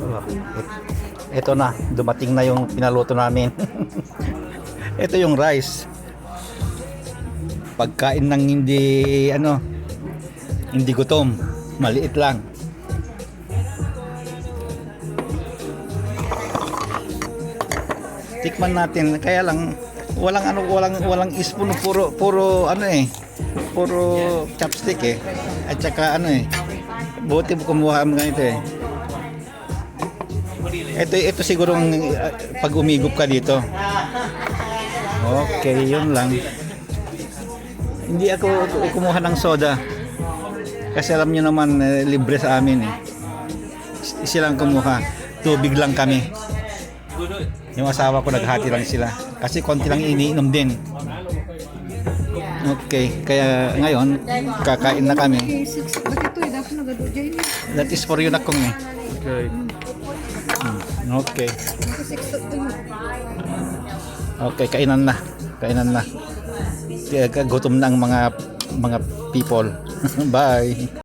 Oh, ito na, dumating na yung pinaluto namin. Ito yung rice. Pagkain ng hindi gutom, maliit lang. Tikman natin, kaya lang walang spoon, puro puro chopstick at saka buti mo kumuha mo ganito ito siguro pag umigop ka dito. Okay, yun lang. Hindi ako kumuha ng soda kasi alam nyo naman libre sa amin silang kumuha, tubig lang kami. Yung asawa ko naghati lang sila kasi konti lang iniinom din. Okay, kaya ngayon kakain na kami. That is for you na kong Okay. Okay. Okay, kainan na. Gutom na ang mga people. Bye.